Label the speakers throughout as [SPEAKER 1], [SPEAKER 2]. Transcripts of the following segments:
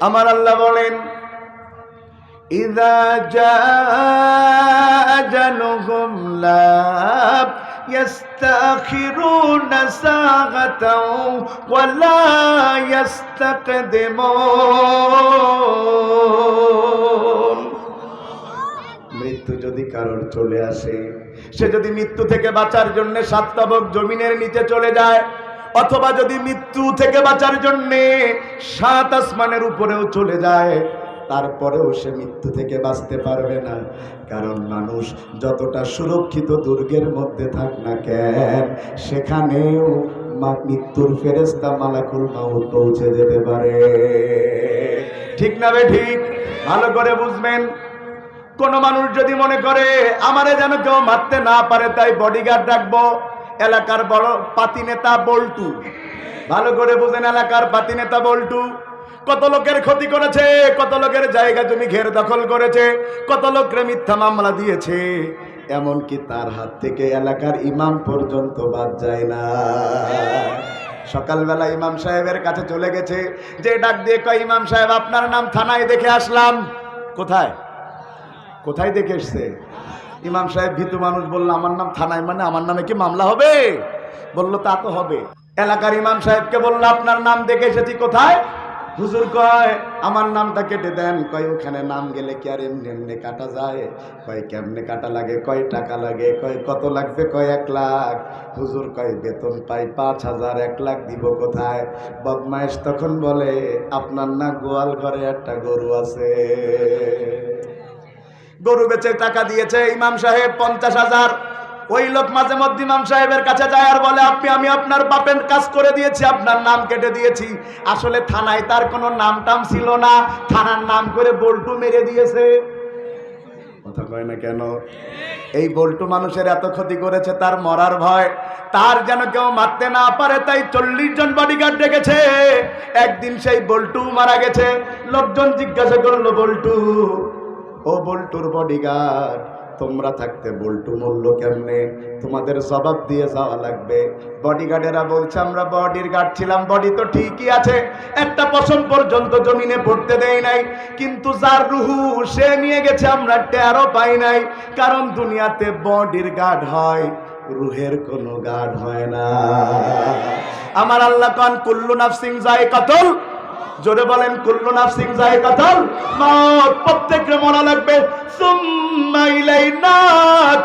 [SPEAKER 1] আমার আল্লাহ বলেন, ইযা জাআ আজালুহুম লা ইস্তাখিরুনা সাআতাও ওয়া লা ইস্তাকদিমুন। মৃত্যু যদি কারোর চলে আসে, সে যদি মৃত্যু থেকে বাঁচার জন্য 7 তবক জমিনের নিচে চলে যায়, অথবা যদি মৃত্যু থেকে বাঁচার জন্য 7 আসমানের উপরেও চলে যায়, তারপরেও সে মৃত্যু থেকে বাঁচতে পারবে না। কারণ মানুষ যতটা সুরক্ষিত দুর্গের মধ্যে থাক না কেন, সেখানেও মৃত্যুর ফেরেশতা মালাকুল মাউত পৌঁছে যেতে পারে। ঠিক না বে ঠিক? ভালো করে বুঝবেন। কোন মানুষ যদি মনে করে আমারে যেন কেউ মারতে না পারে, তাই বডিগার্ড রাখবো, এলাকার বড় পাতি নেতা বল্টু, ভালো করে বুঝেন, এলাকার পাতি নেতা বল্টু কত লোকের ক্ষতি করেছে, কত লোকের জায়গা জমি ঘের দখল করেছে, কত লোকরে মিথ্যা মামলা দিয়েছে, এমনকি তার হাত থেকে এলাকার ইমাম পর্যন্ত বাদ যায় না। সকালবেলা ইমাম সাহেবের কাছে চলে গেছে, যে ডাক দিয়ে কয়, ইমাম সাহেব আপনার নাম থানায় দেখে আসলাম। কোথায় কোথায় দেখে এসছে? ইমাম সাহেব ভীতু মানুষ, বলল আমার নাম থানায়, মানে আমার নামে কি মামলা হবে? বলল তা তো হবে। এলাকার ইমাম সাহেবকে বলল আপনার নাম দেখে এসেছি। কোথায়? হুজুর কয় আমার নামটা কেটে দেন। কয় ওখানে নাম গেলে কি আর এমনি এমনি কাটা যায়? কয় কেমনে কাটা লাগে? কয় টাকা লাগে? কয় কত লাগবে? কয় 1 লাখ। হুজুর কয় বেতন পাই 5,000, 1 লাখ দিব কোথায়? বদমাইশ তখন বলে আপনার না গোয়াল ঘরে একটা গরু আছে, গরু বেচে টাকা দিয়েছে ইমাম সাহেব 50,000। ওই লোক মাঝে মধ্যে ইমাম সাহেবের কাছে যায় আর বলে আমি আপনার বাপের কাজ করে দিয়েছি, আপনার নাম কেটে দিয়েছি। আসলে থানায় তার কোনো নাম টাম ছিল না, থানার নাম করে বল্টু মেরে দিয়েছে। কথা কয় না কেন? এই বল্টু মানুষের এত ক্ষতি করেছে, তার মরার ভয়, তার যেন কেউ মারতে না পারে, তাই 40 জন বডিগার্ড রেখেছে। একদিন সেই বল্টু মারা গেছে। লোকজন জিজ্ঞাসা করলো, বল্টু, ও বল্টুর বডিগার্ড, তোমরা থাকতে বল্টু মূল্য কেমনে? তোমাদের জবাব দিয়ে যাওয়া লাগবে। বডিগার্ডেরা বলছে আমরা বডির গার্ড ছিলাম, বডি তো ঠিকই আছে, একটা পশম পর্যন্ত জমিনে পড়তে দেয় নাই, কিন্তু যার রুহু সে নিয়ে গেছে, আমরা টেরও পাই নাই। কারণ দুনিয়াতে বডির গার্ড হয়, রুহের কোনো গার্ড হয় না। আমার আল্লাহ কান কুল্লু নাফসিন যায়কাতুল, জোরে বলেন কুল্লু নাফসিন যায়কাতুল মউত, প্রত্যেককে মরা লাগবে। সুম্মা ইলাইনা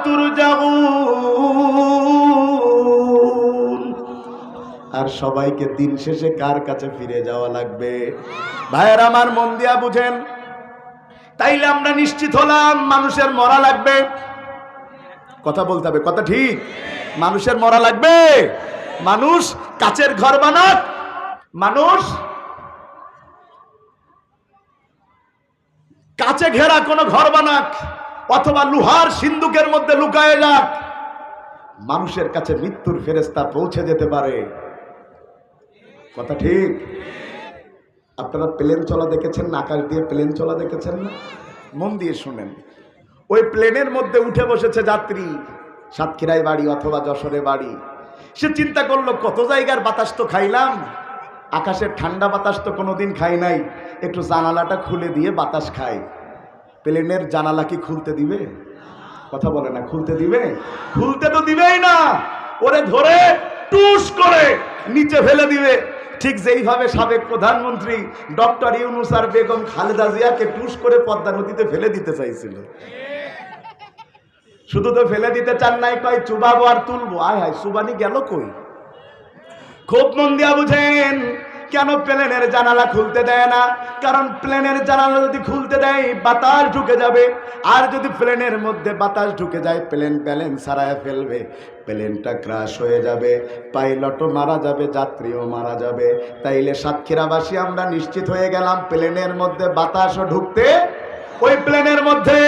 [SPEAKER 1] তুরজাউন, আর সবাইকে দিন শেষে কার কাছে ফিরে যাওয়া লাগবে? ভাইয়ের আমার মন দিয়া বুঝেন। তাইলে আমরা নিশ্চিত হলাম মানুষের মরা লাগবে। কথা বলতে হবে, কথা ঠিক? মানুষের মরা লাগবে। মানুষ কাচের ঘর বানাক, মানুষ কাচে ঘেরা কোনো ঘর বানাক, অথবা লোহার সিন্দুকের মধ্যে লুকায়ে যাক, মানুষের কাছে মৃত্যুর ফেরেশতা পৌঁছে যেতে পারে। কথা ঠিক? আপনারা প্লেন চলা দেখেছেন না? আকাশ দিয়ে প্লেন চলা দেখেছেন না? মন দিয়ে শুনেন। ওই প্লেনের মধ্যে উঠে বসেছে যাত্রী, সাতক্ষীরায় বাড়ি অথবা যশোরে বাড়ি। সে চিন্তা করলো কত জায়গার বাতাস তো খাইলাম, আকাশের ঠান্ডা বাতাস তো কোনোদিন খাই নাই, একটু জানালাটা খুলে দিয়ে বাতাস খাই। প্লেনের জানালা কি খুলতে দিবে? কথা বলে না, খুলতে দিবে? খুলতে তো দিবেই না, ওরে ধরে টুস করে নিচে ফেলে দিবে। ঠিক যেইভাবে সাবেক প্রধানমন্ত্রী ডক্টর ইউনূস আর বেগম খালেদা জিয়াকে টুস করে পদ্মা নদীতে ফেলে দিতে চাইছিল। শুধু তো ফেলে দিতে চান নাই, কয় চুবাবো আর তুলবো। আয় হায়, চুবানি গেল কই? খুব মন দিয়া বুঝেন কেন প্লেনের জানালা খুলতে দেয় না। কারণ প্লেনের জানালা যদি খুলতে দেয় বাতাস ঢুকে যাবে, আর যদি প্লেনের মধ্যে বাতাস ঢুকে যায় প্লেন ব্যালেন্স হারায় ফেলবে, প্লেনটা ক্র্যাশ হয়ে যাবে, পাইলটও মারা যাবে, যাত্রীও মারা যাবে। তাইলে সাতক্ষীরাবাসী আমরা নিশ্চিত হয়ে গেলাম প্লেনের মধ্যে বাতাসও ঢুকতে ওই প্লেনের মধ্যে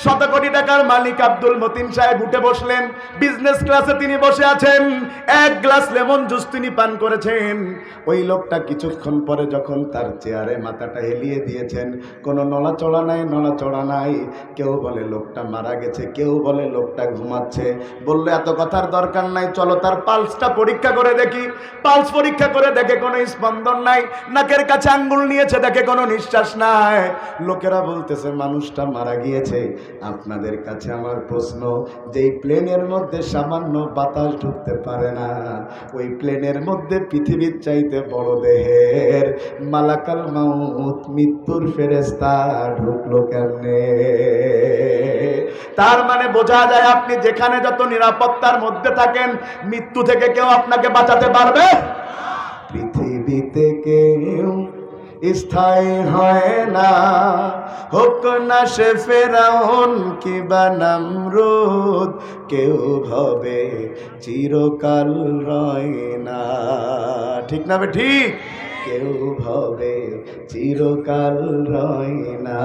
[SPEAKER 1] শত কোটি টাকার মালিক আব্দুল মতিন সাহেব উঠে বসলেন। বিজনেস ক্লাসে তিনি বসে আছেন, এক গ্লাস লেমন জুস তিনি পান করেছেন। ওই লোকটা কিছুক্ষণ পরে যখন তার চেয়ারে মাথাটা হেলিয়ে দিয়েছেন, কোনো নড়াচড়া নাই, নড়াচড়া নাই। কেউ বলে লোকটা মারা গেছে, কেউ বলে লোকটা ঘুমাচ্ছে। বললো এত কথার দরকার নাই, চলো তার পালসটা পরীক্ষা করে দেখি। পালস পরীক্ষা করে দেখে কোনো স্পন্দন নাই, নাকের কাছে আঙ্গুল নিয়েছে, দেখে কোনো নিঃশ্বাস নাই। লোকেরা বলতেছে মানুষটা মারা গিয়েছে। আপনাদের কাছে আমার প্রশ্ন, যেই প্লেনের মধ্যে সামান্য বাতাস ঢুকতে পারে না, ওই প্লেনের মধ্যে পৃথিবীর চাইতে বড় দেহের মালাকাল মাউত মৃত্যুর ফেরেশতা ঢুকলো কেমনে? তার মানে বোঝা যায় আপনি যেখানে যত নিরাপত্তার মধ্যে থাকেন, মৃত্যু থেকে কেউ আপনাকে বাঁচাতে পারবে। পৃথিবীতে কেউ স্থায়ী হয় না, হোক না সে ফেরাউন কিবা নমরুদ, কেউ ভবে চিরকাল রয় না। ঠিক না বে ঠিক? কেউ ভবে চিরকাল রয় না।